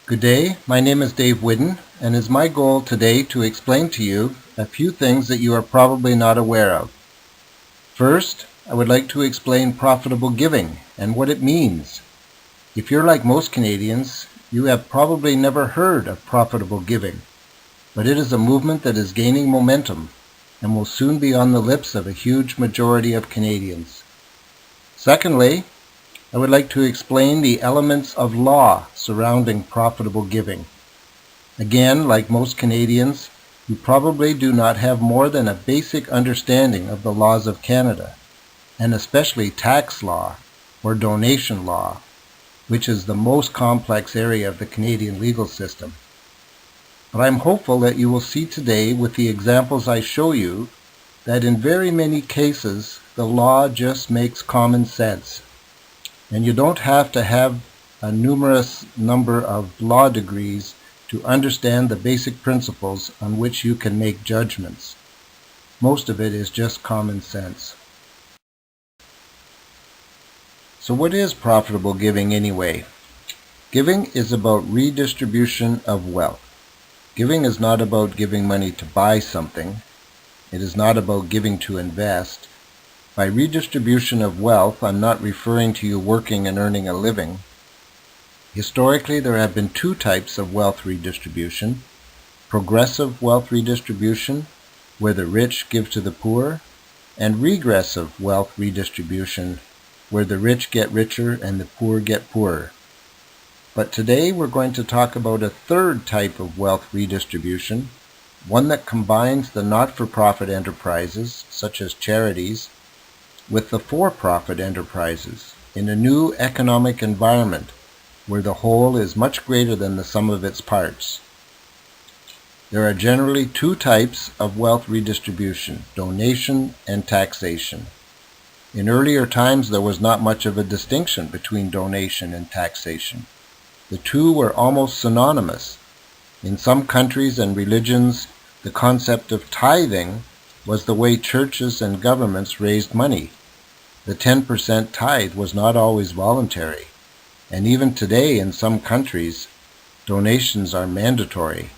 Good day, my name is Dave Whidden, and it is my goal today to explain to you a few things that you are probably not aware of. First, I would like to explain profitable giving and what it means. If you're like most Canadians, you have probably never heard of profitable giving, but it is a movement that is gaining momentum and will soon be on the lips of a huge majority of Canadians. Secondly, I would like to explain the elements of law surrounding profitable giving. Again, like most Canadians, you probably do not have more than a basic understanding of the laws of Canada, and especially tax law or donation law, which is the most complex area of the Canadian legal system. But I'm hopeful that you will see today with the examples I show you that in very many cases the law just makes common sense. And you don't have to have a numerous number of law degrees to understand the basic principles on which you can make judgments. Most of it is just common sense. So what is profitable giving anyway? Giving is about redistribution of wealth. Giving is not about giving money to buy something. It is not about giving to invest. By redistribution of wealth, I'm not referring to you working and earning a living. Historically, there have been two types of wealth redistribution: progressive wealth redistribution, where the rich give to the poor, and regressive wealth redistribution, where the rich get richer and the poor get poorer. But today we're going to talk about a third type of wealth redistribution, one that combines the not-for-profit enterprises, such as charities, with the for-profit enterprises in a new economic environment where the whole is much greater than the sum of its parts. There are generally two types of wealth redistribution: donation and taxation. In earlier times, there was not much of a distinction between donation and taxation. The two were almost synonymous. In some countries and religions, the concept of tithing was the way churches and governments raised money. The 10% tithe was not always voluntary, and even today in some countries, donations are mandatory.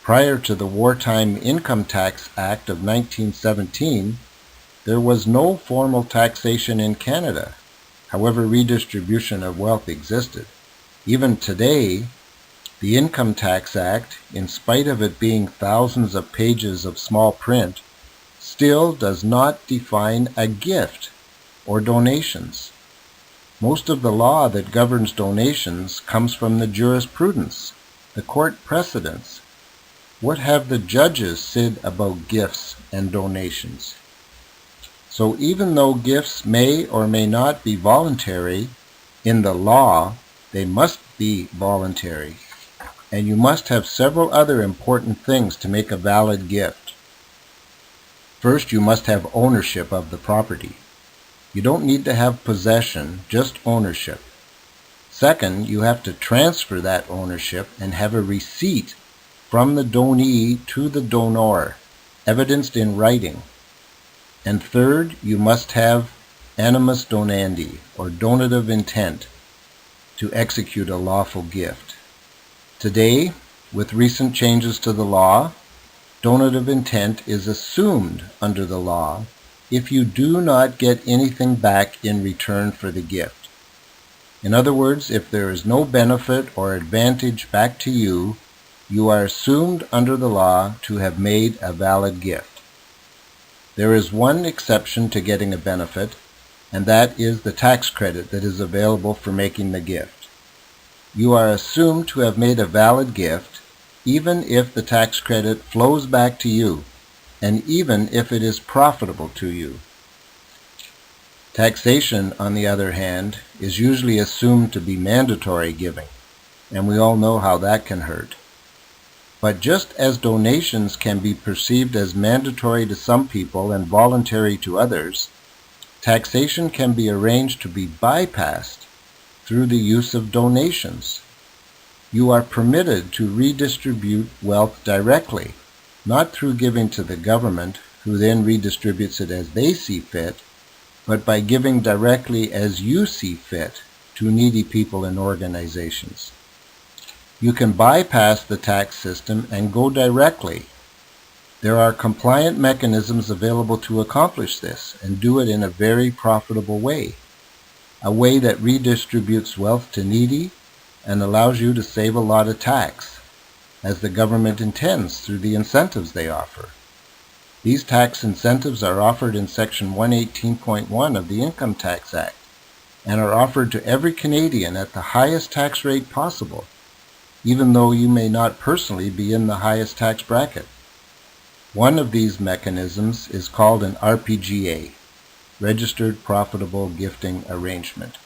Prior to the Wartime Income Tax Act of 1917, there was no formal taxation in Canada. However, redistribution of wealth existed. Even today, the Income Tax Act, in spite of it being thousands of pages of small print, still does not define a gift or donations. Most of the law that governs donations comes from the jurisprudence, the court precedents. What have the judges said about gifts and donations? So even though gifts may or may not be voluntary, in the law they must be voluntary. And you must have several other important things to make a valid gift. First, you must have ownership of the property. You don't need to have possession, just ownership. Second, you have to transfer that ownership and have a receipt from the donee to the donor, evidenced in writing. And third, you must have animus donandi, or donative intent, to execute a lawful gift. Today, with recent changes to the law, donative intent is assumed under the law if you do not get anything back in return for the gift. In other words, if there is no benefit or advantage back to you, you are assumed under the law to have made a valid gift. There is one exception to getting a benefit, and that is the tax credit that is available for making the gift. You are assumed to have made a valid gift even if the tax credit flows back to you, and even if it is profitable to you. Taxation, on the other hand, is usually assumed to be mandatory giving, and we all know how that can hurt. But just as donations can be perceived as mandatory to some people and voluntary to others, taxation can be arranged to be bypassed through the use of donations. You are permitted to redistribute wealth directly, not through giving to the government, who then redistributes it as they see fit, but by giving directly as you see fit to needy people and organizations. You can bypass the tax system and go directly. There are compliant mechanisms available to accomplish this and do it in a very profitable way, a way that redistributes wealth to needy and allows you to save a lot of tax, as the government intends through the incentives they offer. These tax incentives are offered in Section 118.1 of the Income Tax Act and are offered to every Canadian at the highest tax rate possible, even though you may not personally be in the highest tax bracket. One of these mechanisms is called an RPGA, Registered Profitable Gifting Arrangement.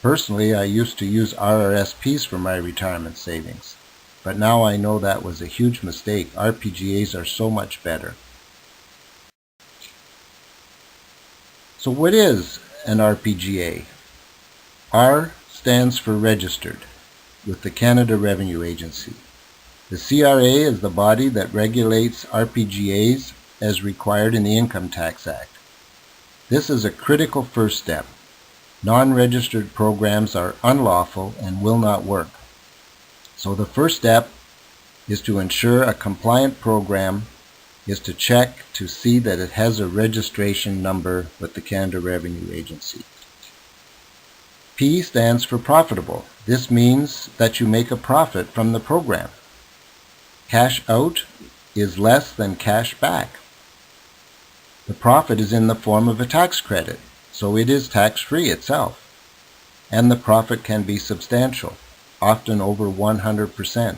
Personally, I used to use RRSPs for my retirement savings, but now I know that was a huge mistake. RPGAs are so much better. So what is an RPGA? R stands for Registered with the Canada Revenue Agency. The CRA is the body that regulates RPGAs as required in the Income Tax Act. This is a critical first step. Non-registered programs are unlawful and will not work. So the first step is to ensure a compliant program is to check to see that it has a registration number with the Canada Revenue Agency. P stands for profitable. This means that you make a profit from the program. Cash out is less than cash back. The profit is in the form of a tax credit, so it is tax-free itself. And the profit can be substantial, often over 100%.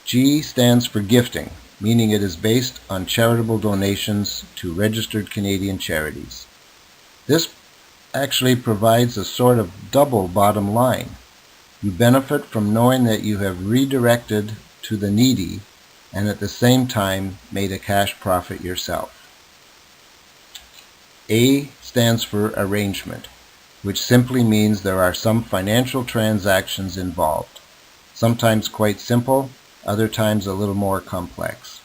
G stands for gifting, meaning it is based on charitable donations to registered Canadian charities. This actually provides a sort of double bottom line. You benefit from knowing that you have redirected to the needy and at the same time made a cash profit yourself. A stands for arrangement, which simply means there are some financial transactions involved, sometimes quite simple, other times a little more complex.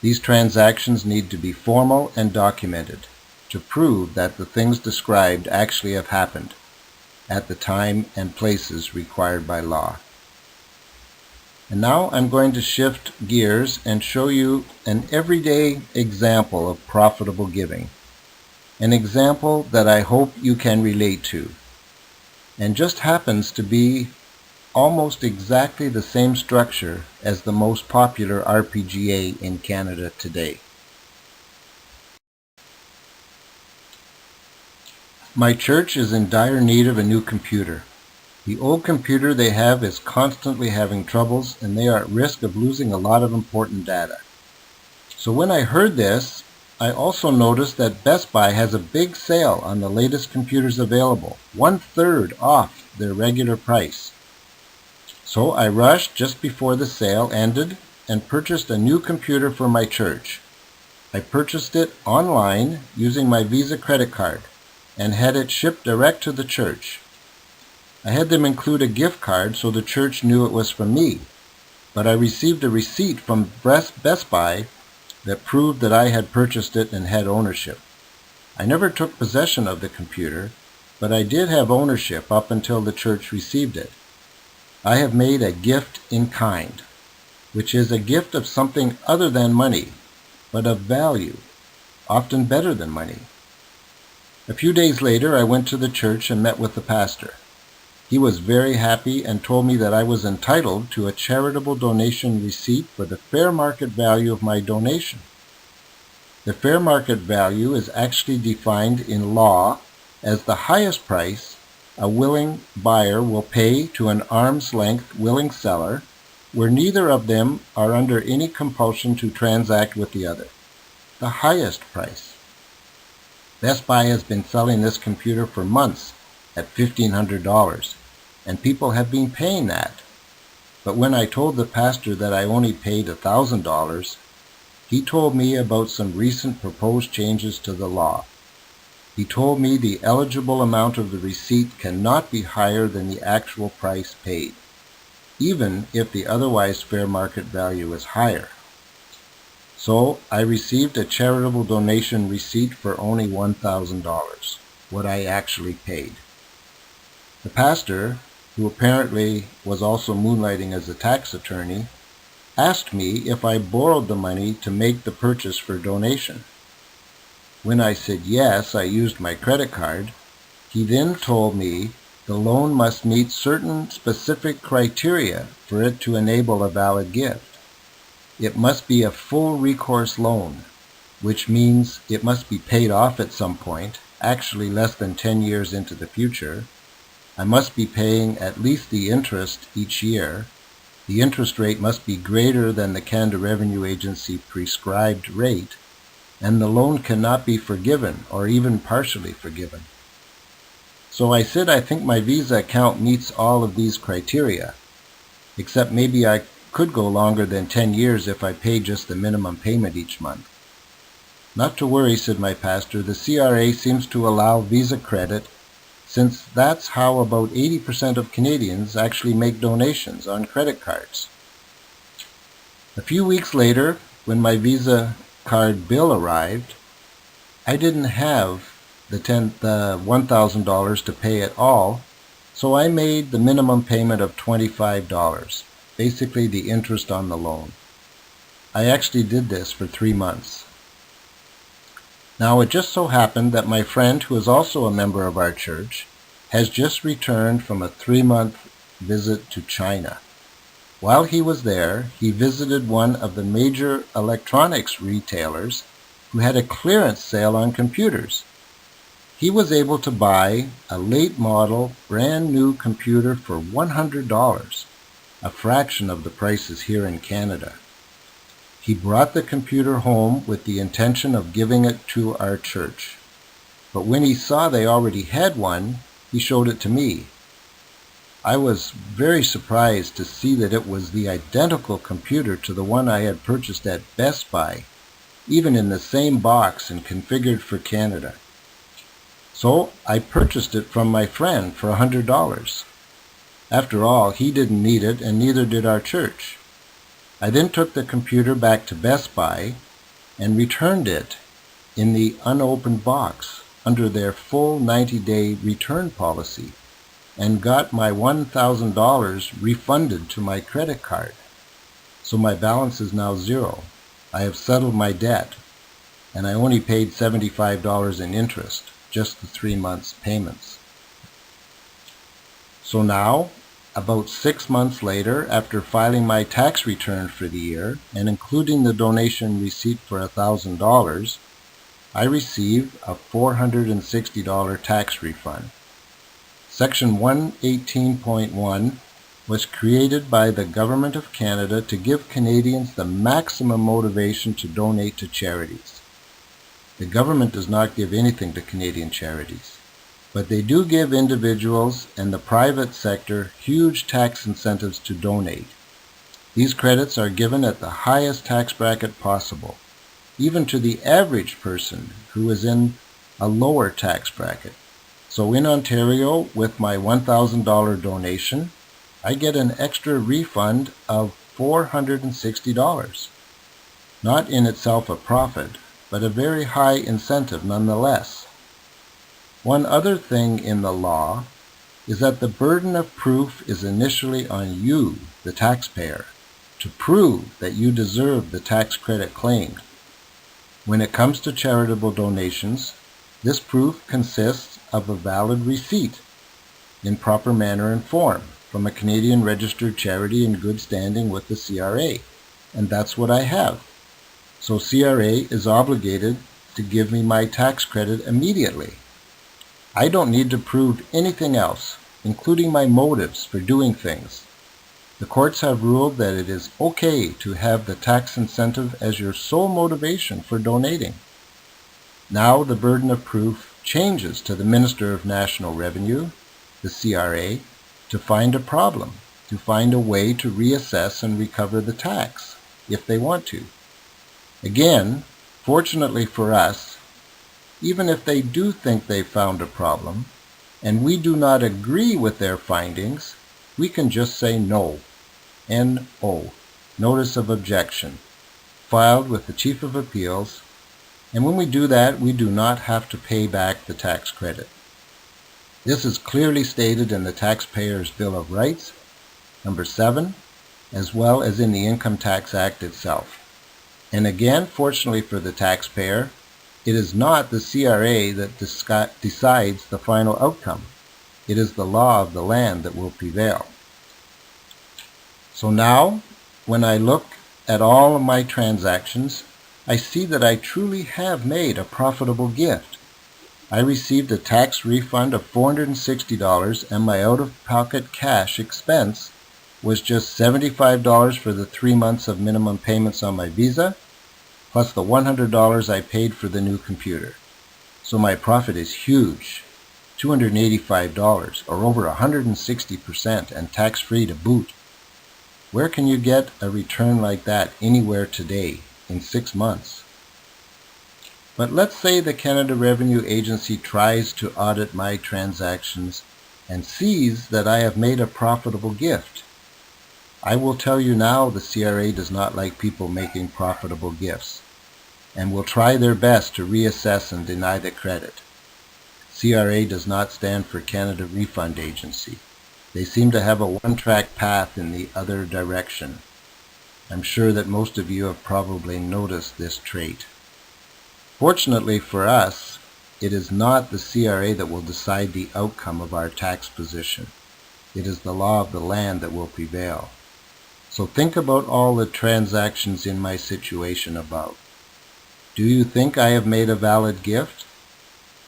These transactions need to be formal and documented to prove that the things described actually have happened at the time and places required by law. And now I'm going to shift gears and show you an everyday example of profitable giving. An example that I hope you can relate to, and just happens to be almost exactly the same structure as the most popular RPGA in Canada today. My church is in dire need of a new computer. The old computer they have is constantly having troubles, and they are at risk of losing a lot of important data. So when I heard this, I also noticed that Best Buy has a big sale on the latest computers available, 1/3 off their regular price. So I rushed just before the sale ended and purchased a new computer for my church. I purchased it online using my Visa credit card and had it shipped direct to the church. I had them include a gift card so the church knew it was from me, but I received a receipt from Best Buy that proved that I had purchased it and had ownership. I never took possession of the computer, but I did have ownership up until the church received it. I have made a gift in kind, which is a gift of something other than money, but of value, often better than money. A few days later, I went to the church and met with the pastor. He was very happy and told me that I was entitled to a charitable donation receipt for the fair market value of my donation. The fair market value is actually defined in law as the highest price a willing buyer will pay to an arm's length willing seller, where neither of them are under any compulsion to transact with the other. The highest price. Best Buy has been selling this computer for months at $1,500, and people have been paying that. But when I told the pastor that I only paid $1,000, he told me about some recent proposed changes to the law. He told me the eligible amount of the receipt cannot be higher than the actual price paid, even if the otherwise fair market value is higher. So I received a charitable donation receipt for only $1,000, what I actually paid. The pastor who apparently was also moonlighting as a tax attorney, asked me if I borrowed the money to make the purchase for donation. When I said yes, I used my credit card, he then told me the loan must meet certain specific criteria for it to enable a valid gift. It must be a full recourse loan, which means it must be paid off at some point, actually less than 10 years into the future. I must be paying at least the interest each year. The interest rate must be greater than the Canada Revenue Agency prescribed rate, and the loan cannot be forgiven or even partially forgiven. So I said I think my Visa account meets all of these criteria, except maybe I could go longer than 10 years if I paid just the minimum payment each month. Not to worry, said my pastor, the CRA seems to allow Visa credit since that's how about 80% of Canadians actually make donations on credit cards. A few weeks later, when my Visa card bill arrived, I didn't have the $1,000 to pay at all, so I made the minimum payment of $25, basically the interest on the loan. I actually did this for 3 months. Now it just so happened that my friend, who is also a member of our church, has just returned from a 3-month visit to China. While he was there, he visited one of the major electronics retailers who had a clearance sale on computers. He was able to buy a late model, brand new computer for $100, a fraction of the prices here in Canada. He brought the computer home with the intention of giving it to our church. But when he saw they already had one, he showed it to me. I was very surprised to see that it was the identical computer to the one I had purchased at Best Buy, even in the same box and configured for Canada. So I purchased it from my friend for $100. After all, he didn't need it, and neither did our church. I then took the computer back to Best Buy and returned it in the unopened box under their full 90-day return policy and got my $1,000 refunded to my credit card. So my balance is now zero. I have settled my debt, and I only paid $75 in interest, just the 3 months payments. So now, about 6 months later, after filing my tax return for the year and including the donation receipt for $1,000, I received a $460 tax refund. Section 118.1 was created by the Government of Canada to give Canadians the maximum motivation to donate to charities. The government does not give anything to Canadian charities, but they do give individuals and the private sector huge tax incentives to donate. These credits are given at the highest tax bracket possible, even to the average person who is in a lower tax bracket. So in Ontario, with my $1,000 donation, I get an extra refund of $460. Not in itself a profit, but a very high incentive nonetheless. One other thing in the law is that the burden of proof is initially on you, the taxpayer, to prove that you deserve the tax credit claimed. When it comes to charitable donations, this proof consists of a valid receipt in proper manner and form from a Canadian registered charity in good standing with the CRA, and that's what I have. So CRA is obligated to give me my tax credit immediately. I don't need to prove anything else, including my motives for doing things. The courts have ruled that it is okay to have the tax incentive as your sole motivation for donating. Now the burden of proof changes to the Minister of National Revenue, the CRA, to find a problem, to find a way to reassess and recover the tax, if they want to. Again, fortunately for us, even if they do think they've found a problem, and we do not agree with their findings, we can just say no, N-O, Notice of Objection, filed with the Chief of Appeals, and when we do that, we do not have to pay back the tax credit. This is clearly stated in the Taxpayers' Bill of Rights, number 7, as well as in the Income Tax Act itself. And again, fortunately for the taxpayer, it is not the CRA that decides the final outcome. It is the law of the land that will prevail. So now, when I look at all of my transactions, I see that I truly have made a profitable gift. I received a tax refund of $460, and my out-of-pocket cash expense was just $75 for the 3 months of minimum payments on my Visa, plus the $100 I paid for the new computer. So my profit is huge, $285, or over 160%, and tax-free to boot. Where can you get a return like that anywhere today in 6 months? But let's say the Canada Revenue Agency tries to audit my transactions and sees that I have made a profitable gift. I will tell you now, the CRA does not like people making profitable gifts and will try their best to reassess and deny the credit. CRA does not stand for Canada Refund Agency. They seem to have a one-track path in the other direction. I'm sure that most of you have probably noticed this trait. Fortunately for us, it is not the CRA that will decide the outcome of our tax position. It is the law of the land that will prevail. So think about all the transactions in my situation above. Do you think I have made a valid gift?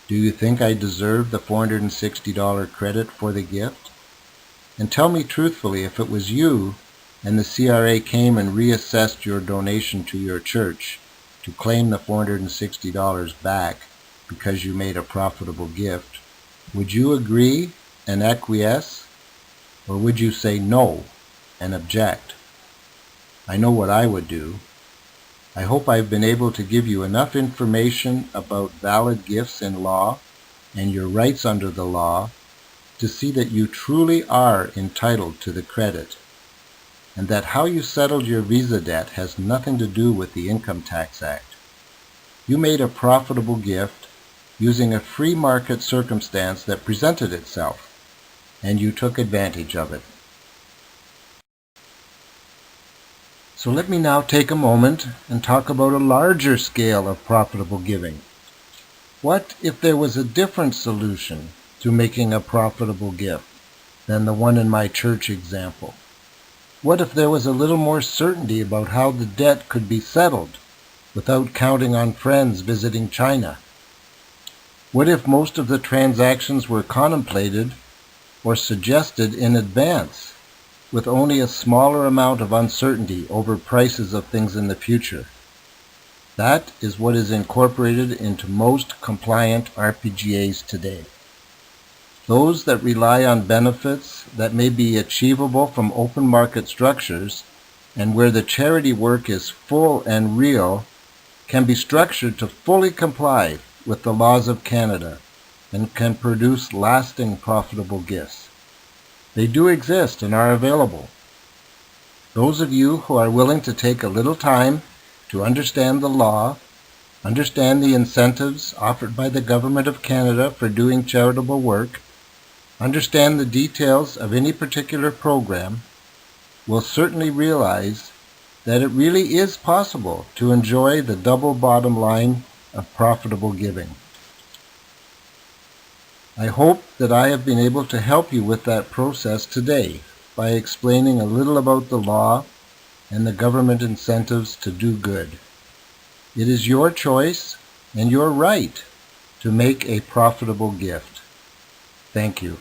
Do you think I deserve the $460 credit for the gift? And tell me truthfully, if it was you and the CRA came and reassessed your donation to your church to claim the $460 back because you made a profitable gift, would you agree and acquiesce, or would you say no and object? I know what I would do. I hope I've been able to give you enough information about valid gifts in law and your rights under the law to see that you truly are entitled to the credit, and that how you settled your Visa debt has nothing to do with the Income Tax Act. You made a profitable gift using a free market circumstance that presented itself, and you took advantage of it. So let me now take a moment and talk about a larger scale of profitable giving. What if there was a different solution to making a profitable gift than the one in my church example? What if there was a little more certainty about how the debt could be settled without counting on friends visiting China? What if most of the transactions were contemplated or suggested in advance, with only a smaller amount of uncertainty over prices of things in the future? That is what is incorporated into most compliant RPGAs today. Those that rely on benefits that may be achievable from open market structures and where the charity work is full and real can be structured to fully comply with the laws of Canada and can produce lasting profitable gifts. They do exist and are available. Those of you who are willing to take a little time to understand the law, understand the incentives offered by the Government of Canada for doing charitable work, understand the details of any particular program, will certainly realize that it really is possible to enjoy the double bottom line of profitable giving. I hope that I have been able to help you with that process today by explaining a little about the law and the government incentives to do good. It is your choice and your right to make a profitable gift. Thank you.